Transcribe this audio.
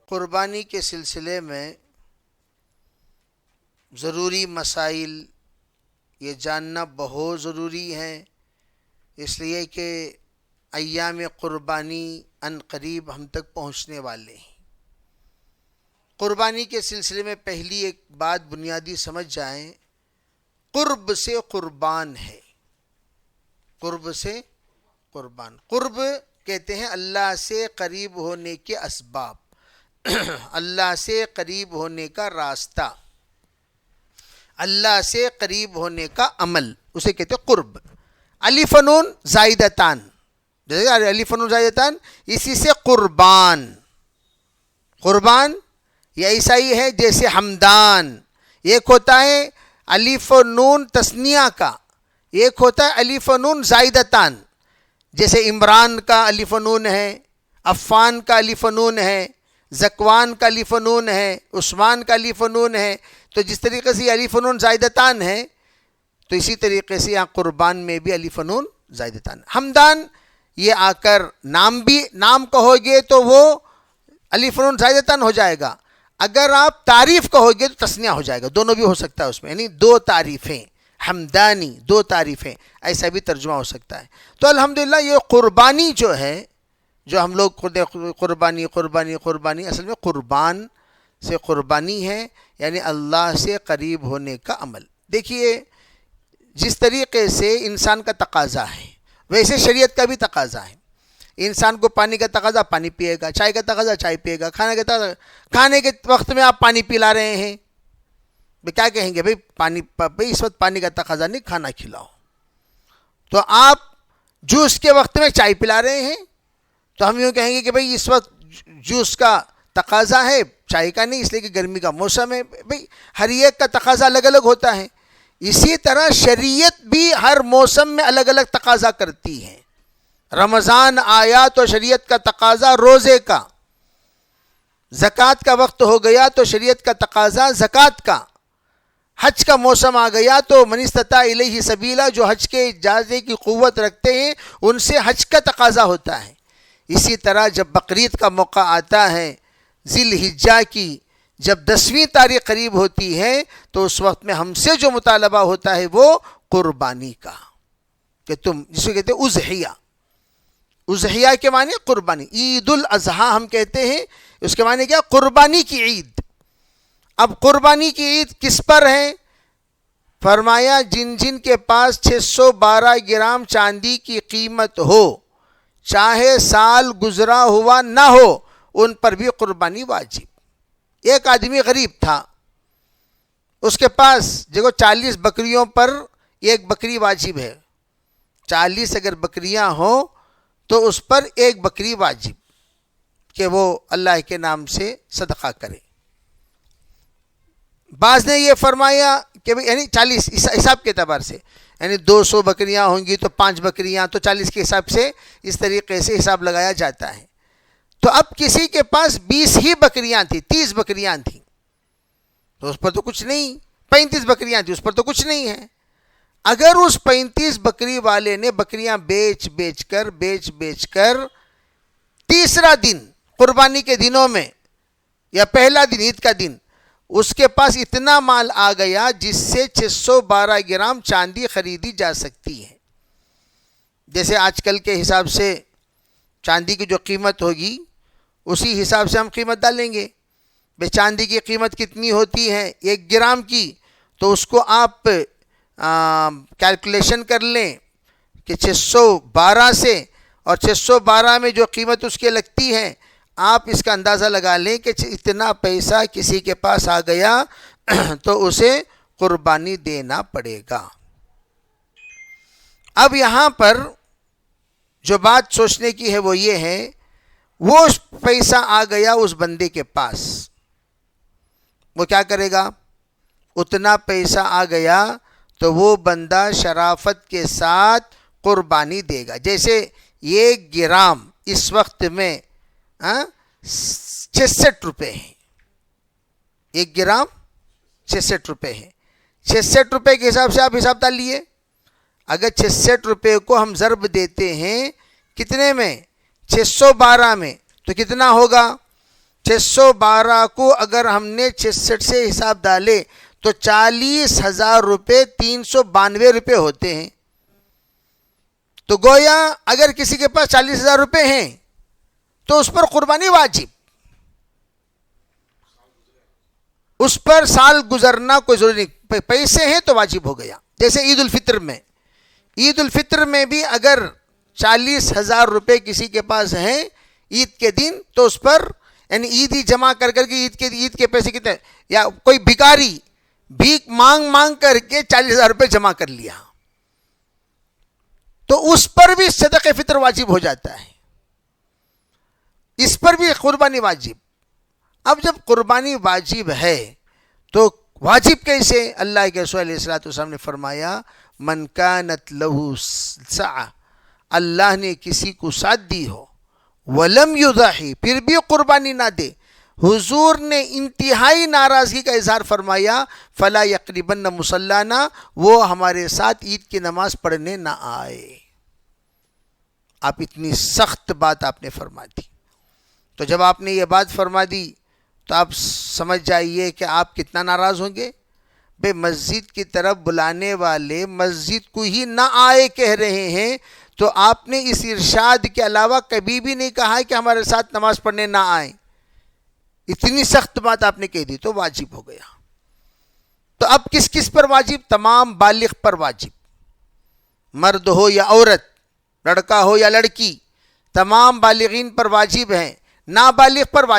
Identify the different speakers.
Speaker 1: قربانی کے سلسلے میں ضروری مسائل یہ جاننا بہت ضروری ہے، اس لیے کہ ایام قربانی ان قریب ہم تک پہنچنے والے ہیں۔ قربانی کے سلسلے میں پہلی ایک بات بنیادی سمجھ جائیں، قرب سے قربان ہے۔ قرب سے قربان، قرب کہتے ہیں اللہ سے قریب ہونے کے اسباب، اللہ سے قریب ہونے کا راستہ، اللہ سے قریب ہونے کا عمل، اسے کہتے ہیں قرب۔ الف نون زائدتان، جیسے الف نون زائدتان، اسی سے قربان۔ قربان یہ ایسا ہی ہے جیسے حمدان، ایک ہوتا ہے الف نون تثنیہ کا، ایک ہوتا ہے الف نون زائدتان، جیسے عمران کا الف نون ہے، عفان کا الف نون ہے، زکوان کا الف نون ہے، عثمان کا الف نون ہے۔ تو جس طریقے سے الف نون زائدتان ہے تو اسی طریقے سے یہاں قربان میں بھی الف نون زائدتان۔ حمدان یہ آ کر نام کہو گے تو وہ الف نون زائدتان ہو جائے گا، اگر آپ تعریف کہو گے تو تثنیہ ہو جائے گا، دونوں بھی ہو سکتا ہے اس میں، یعنی دو تعریفیں، حمدانی دو تعریفیں، ایسا بھی ترجمہ ہو سکتا ہے۔ تو الحمدللہ یہ قربانی جو ہے، جو ہم لوگ قربانی قربانی قربانی، اصل میں قربان سے قربانی ہے، یعنی اللہ سے قریب ہونے کا عمل۔ دیکھیے جس طریقے سے انسان کا تقاضا ہے ویسے شریعت کا بھی تقاضا ہے۔ انسان کو پانی کا تقاضا پانی پیے گا، چائے کا تقاضا چائے پیے گا، کھانے کے وقت میں آپ پانی پلا رہے ہیں، کیا کہیں گے بھائی اس وقت پانی کا تقاضا نہیں، کھانا کھلاؤ۔ تو آپ جوس کے وقت میں چائے پلا رہے ہیں تو ہم یوں کہیں گے کہ بھائی اس وقت جوس کا تقاضا ہے، چائے کا نہیں، اس لیے کہ گرمی کا موسم ہے۔ بھائی ہر ایک کا تقاضا الگ الگ ہوتا ہے، اسی طرح شریعت بھی ہر موسم میں الگ الگ تقاضا کرتی ہے۔ رمضان آیا تو شریعت کا تقاضا روزے کا، زکوٰۃ کا وقت ہو گیا تو شریعت کا تقاضا زکوٰۃ کا، حج کا موسم آ گیا تو من استطاع الیہ سبیلا، جو حج کے اجازے کی قوت رکھتے ہیں ان سے حج کا تقاضا ہوتا ہے۔ اسی طرح جب بقرعید کا موقع آتا ہے، ذی الحجہ کی جب 10ویں تاریخ قریب ہوتی ہے تو اس وقت میں ہم سے جو مطالبہ ہوتا ہے وہ قربانی کا، کہ تم جسے کہتے ہیں اضحیہ۔ اضحیہ کے معنی قربانی، عید الاضحیٰ ہم کہتے ہیں، اس کے معنی کیا؟ قربانی کی عید۔ اب قربانی کی عید کس پر ہے؟ فرمایا جن جن کے پاس 612 گرام چاندی کی قیمت ہو، چاہے سال گزرا ہوا نہ ہو، ان پر بھی قربانی واجب۔ ایک آدمی غریب تھا، اس کے پاس دیکھو 40 بکریوں پر ایک بکری واجب ہے، 40 اگر بکریاں ہوں تو اس پر ایک بکری واجب کہ وہ اللہ کے نام سے صدقہ کرے۔ بعض نے یہ فرمایا کہ یعنی 40 حساب کے اعتبار سے، یعنی 200 بکریاں ہوں گی تو 5 بکریاں، تو 40 کے حساب سے اس طریقے سے حساب لگایا جاتا ہے۔ تو اب کسی کے پاس 20 ہی بکریاں تھیں، 30 بکریاں تھیں تو اس پر تو کچھ نہیں، 35 بکریاں تھیں اس پر تو کچھ نہیں ہے۔ اگر اس 35 بکری والے نے بکریاں بیچ کر تیسرا دن قربانی کے دنوں میں یا پہلا دن عید کا دن اس کے پاس اتنا مال آ گیا جس سے 612 گرام چاندی خریدی جا سکتی ہے، جیسے آج کل کے حساب سے چاندی کی جو قیمت ہوگی اسی حساب سے ہم قیمت ڈالیں گے۔ بے چاندی کی قیمت کتنی ہوتی ہے 1 گرام کی، تو اس کو آپ کیلکولیشن کر لیں کہ 612 سے، اور 612 میں جو قیمت اس کے لگتی ہے آپ اس کا اندازہ لگا لیں کہ اتنا پیسہ کسی کے پاس آ گیا تو اسے قربانی دینا پڑے گا۔ اب یہاں پر جو بات سوچنے کی ہے وہ یہ ہے، وہ پیسہ آ گیا اس بندے کے پاس، وہ کیا کرے گا؟ اتنا پیسہ آ گیا تو وہ بندہ شرافت کے ساتھ قربانی دے گا۔ جیسے 1 گرام اس وقت میں 66 روپے ہیں، 1 گرام 66 روپے ہیں۔ 66 روپے کے حساب سے آپ حساب ڈال لیے، اگر 66 روپے کو ہم ضرب دیتے ہیں کتنے میں؟ 612 میں، تو کتنا ہوگا؟ 612 کو اگر ہم نے 66 سے حساب ڈالے تو 40,000 روپے 392 روپے ہوتے ہیں. تو گویا اگر کسی کے پاس 40,000 روپے ہیں تو اس پر قربانی واجب. اس پر سال گزرنا کوئی ضروری نہیں، پیسے ہیں تو واجب ہو گیا. جیسے عید الفطر میں بھی اگر 40,000 روپے کسی کے پاس ہیں عید کے دن تو اس پر یعنی عید ہی جمع کر کے عید کے پیسے کتنے، یا کوئی بھکاری بھیک مانگ کر کے 40,000 روپے جمع کر لیا تو اس پر بھی صدقہ فطر واجب ہو جاتا ہے، اس پر بھی قربانی واجب. اب جب قربانی واجب ہے تو واجب کیسے؟ اللہ کے رسول علیہ الصلوۃ والسلام نے فرمایا من کانت لہ سعہ، اللہ نے کسی کو ساتھ دی ہو ولم یضحی، پھر بھی قربانی نہ دے، حضور نے انتہائی ناراضگی کا اظہار فرمایا فلا یقربن مصلانا، وہ ہمارے ساتھ عید کی نماز پڑھنے نہ آئے. آپ اتنی سخت بات آپ نے فرما دی. تو جب آپ نے یہ بات فرما دی تو آپ سمجھ جائیے کہ آپ کتنا ناراض ہوں گے. بے مسجد کی طرف بلانے والے مسجد کو ہی نہ آئے کہہ رہے ہیں تو آپ نے اس ارشاد کے علاوہ کبھی بھی نہیں کہا کہ ہمارے ساتھ نماز پڑھنے نہ آئیں. اتنی سخت بات آپ نے کہہ دی تو واجب ہو گیا. تو اب کس کس پر واجب؟ تمام بالغ پر واجب، مرد ہو یا عورت، لڑکا ہو یا لڑکی، تمام بالغین پر واجب ہیں. نابالغ پر واجب